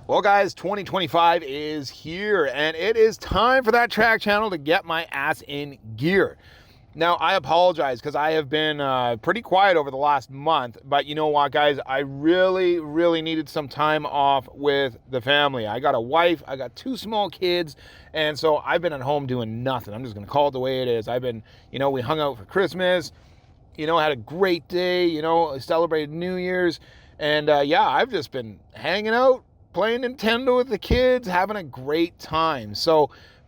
Well, guys, 2025 is here, and it is time for that track channel to get my ass in gear. Now, I apologize because I have been pretty quiet over the last month, but you know what, guys? I really needed some time off with the family. I got a wife, I got two small kids, and so I've been at home doing nothing. I'm just going to call it the way it is. We hung out for Christmas, had a great day, celebrated New Year's, and I've just been hanging out, playing Nintendo with the kids, having a great time.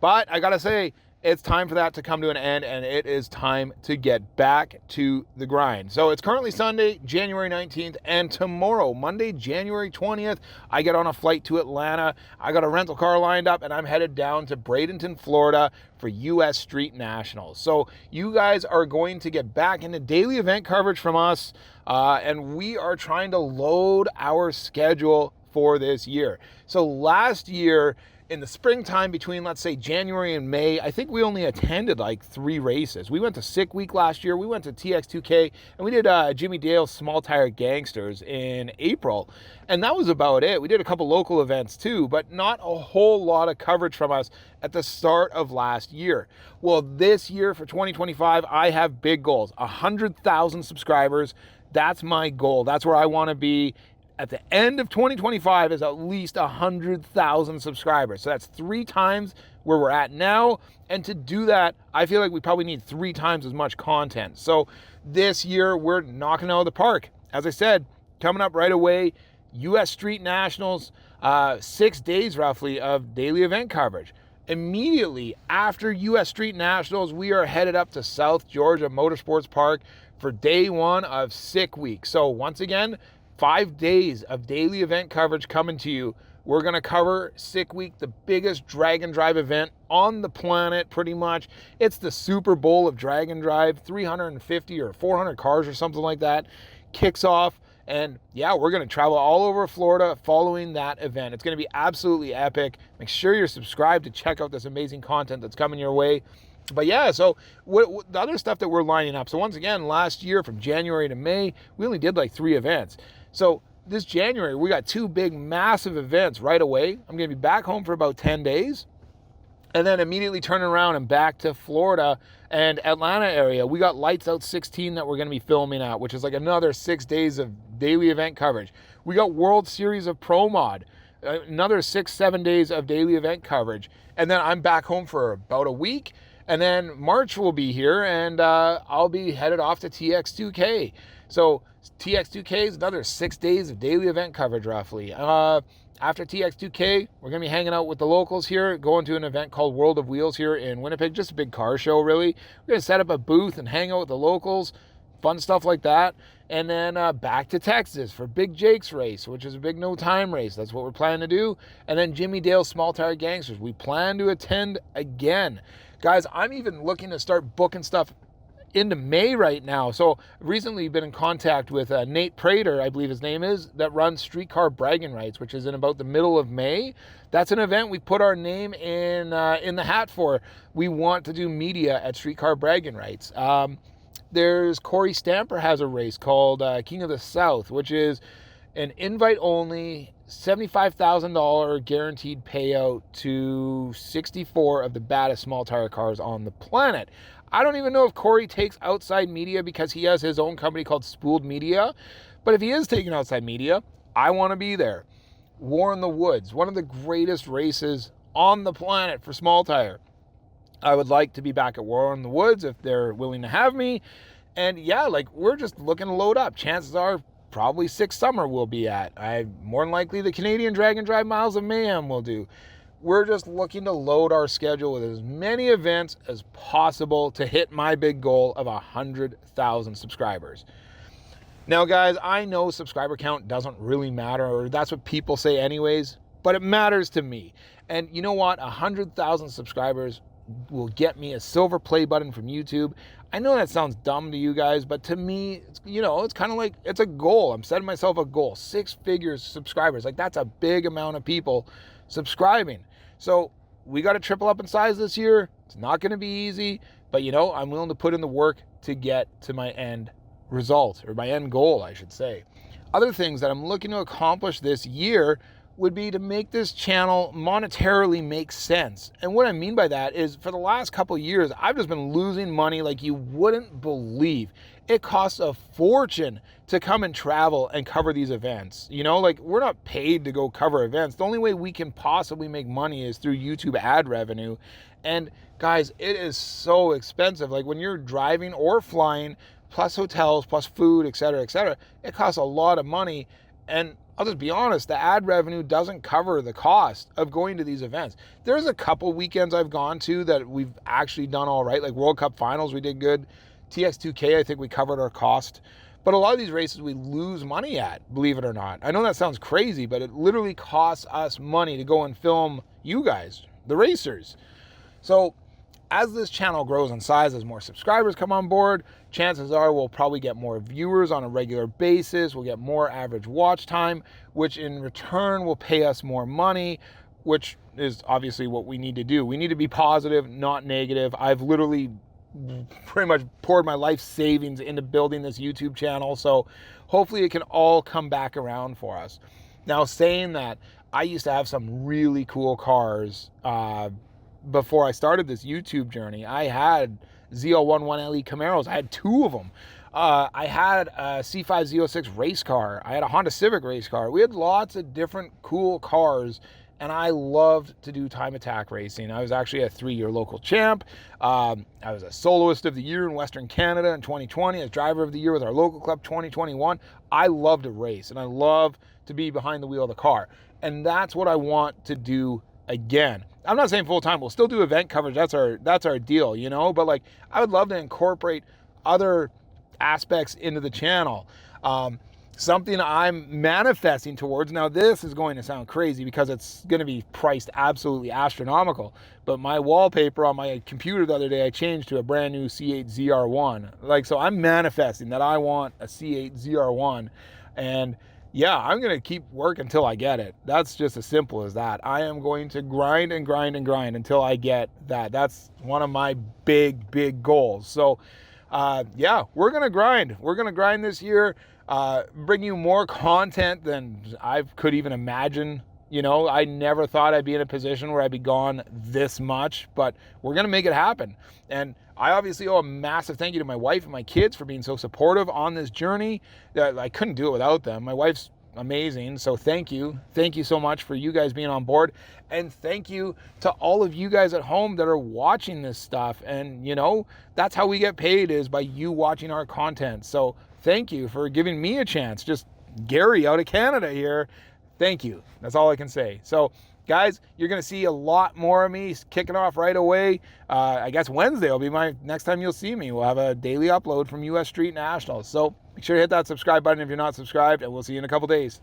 But I gotta say, it's time for that to come to an end, and it is time to get back to the grind. So it's currently Sunday, January 19th, and tomorrow, Monday, January 20th, I get on a flight to Atlanta. I got a rental car lined up, and I'm headed down to Bradenton, Florida for US Street Nationals. So you guys are going to get back into daily event coverage from us, and we are trying to load our schedule for this year. So last year in the springtime between, let's say, January and May, I think we only attended like 3 races. We went to Sick Week last year, we went to TX2K, and we did Jimmy Dale's Small Tire Gangsters in April, and that was about it. We did a couple local events too, but not a whole lot of coverage from us at the start of last year. Well, this year for 2025, I have big goals. 100,000 subscribers. That's my goal. That's where I want to be at the end of 2025, is at least 100,000 subscribers. So that's 3 times where we're at now. And to do that, I feel like we probably need 3 times as much content. So this year, we're knocking out of the park. As I said, coming up right away, US Street Nationals, 6 days roughly of daily event coverage. Immediately after US Street Nationals, we are headed up to South Georgia Motorsports Park for day 1 of Sick Week. So once again, 5 days of daily event coverage coming to you. We're going to cover Sick Week, the biggest drag and drive event on the planet, pretty much. It's the Super Bowl of drag and drive. 350 or 400 cars or something like that kicks off. And we're going to travel all over Florida following that event. It's going to be absolutely epic. Make sure you're subscribed to check out this amazing content that's coming your way. But so what the other stuff that we're lining up. So once again, last year from January to May, we only did like 3 events. So this January, we got 2 big, massive events right away. I'm going to be back home for about 10 days. And then immediately turning around and back to Florida and Atlanta area. We got Lights Out 16 that we're going to be filming at, which is like another 6 days of daily event coverage. We got World Series of Pro Mod, another 6-7 days of daily event coverage. And then I'm back home for about a week. And then March will be here, and I'll be headed off to TX2K. So TX2K is another 6 days of daily event coverage, roughly. After TX2K, we're going to be hanging out with the locals here, going to an event called World of Wheels here in Winnipeg, just a big car show, really. We're going to set up a booth and hang out with the locals, fun stuff like that. And then back to Texas for Big Jake's race, which is a big no-time race. That's what we're planning to do. And then Jimmy Dale's Small Tire Gangsters. We plan to attend again. Guys, I'm even looking to start booking stuff into May right now. So recently been in contact with Nate Prater, I believe his name is, that runs Streetcar Bragging Rights, which is in about the middle of May. That's an event we put our name in the hat for. We want to do media at Streetcar Bragging Rights. There's Corey Stamper has a race called King of the South, which is an invite-only $75,000 guaranteed payout to 64 of the baddest small tire cars on the planet. I don't even know if Corey takes outside media because he has his own company called Spooled Media. But if he is taking outside media, I want to be there. War in the Woods, one of the greatest races on the planet for small tire. I would like to be back at War in the Woods if they're willing to have me. And we're just looking to load up. Chances are probably 6 Summer we'll be at. More than likely the Canadian Drag and Drive Miles of Mayhem will do. We're just looking to load our schedule with as many events as possible to hit my big goal of 100,000 subscribers. Now, guys, I know subscriber count doesn't really matter, or that's what people say anyways, but it matters to me. And you know what? 100,000 subscribers will get me a silver play button from YouTube. I know that sounds dumb to you guys, but to me, it's kind of like, it's a goal. I'm setting myself a goal, 6 figures subscribers. Like, that's a big amount of people subscribing. So we got to triple up in size this year. It's not going to be easy, but I'm willing to put in the work to get to my end result, or my end goal, I should say. Other things that I'm looking to accomplish this year would be to make this channel monetarily make sense. And what I mean by that is for the last couple of years, I've just been losing money like you wouldn't believe. It costs a fortune to come and travel and cover these events. You know, like we're not paid to go cover events. The only way we can possibly make money is through YouTube ad revenue. And guys, it is so expensive. Like when you're driving or flying, plus hotels, plus food, etc., it costs a lot of money. And I'll just be honest, the ad revenue doesn't cover the cost of going to these events. There's a couple weekends I've gone to that we've actually done all right, like World Cup Finals, we did good. TX2K, I think we covered our cost. But a lot of these races we lose money at, believe it or not. I know that sounds crazy, but it literally costs us money to go and film you guys, the racers. So as this channel grows in size, as more subscribers come on board, chances are we'll probably get more viewers on a regular basis. We'll get more average watch time, which in return will pay us more money, which is obviously what we need to do. We need to be positive, not negative. I've literally pretty much poured my life savings into building this YouTube channel. So hopefully it can all come back around for us. Now, saying that, I used to have some really cool cars before I started this YouTube journey. I had ZL11LE Camaros. I had two of them. I had a C5 Z06 race car. I had a Honda Civic race car. We had lots of different cool cars, and I loved to do time attack racing. I was actually a 3-year local champ. I was a soloist of the year in Western Canada in 2020, as driver of the year with our local club 2021. I love to race, and I love to be behind the wheel of the car. And that's what I want to do again. I'm not saying full time. We'll still do event coverage. That's our deal, you know. But like, I would love to incorporate other aspects into the channel. Something I'm manifesting towards. Now, this is going to sound crazy because it's going to be priced absolutely astronomical. But my wallpaper on my computer the other day, I changed to a brand new C8 ZR1. Like, so I'm manifesting that I want a C8 ZR1, and yeah, I'm going to keep working until I get it. That's just as simple as that. I am going to grind and grind and grind until I get that. That's one of my big goals. So, yeah, we're going to grind. We're going to grind this year, bring you more content than I could even imagine. You know, I never thought I'd be in a position where I'd be gone this much, but we're going to make it happen. And I obviously owe a massive thank you to my wife and my kids for being so supportive on this journey. I couldn't do it without them. My wife's amazing, so thank you. Thank you so much for you guys being on board. And thank you to all of you guys at home that are watching this stuff. And, you know, that's how we get paid, is by you watching our content. So thank you for giving me a chance. Just Gary out of Canada here. Thank you. That's all I can say. So, guys, you're going to see a lot more of me kicking off right away. I guess Wednesday will be my next time you'll see me. We'll have a daily upload from US Street Nationals. So make sure to hit that subscribe button if you're not subscribed, and we'll see you in a couple days.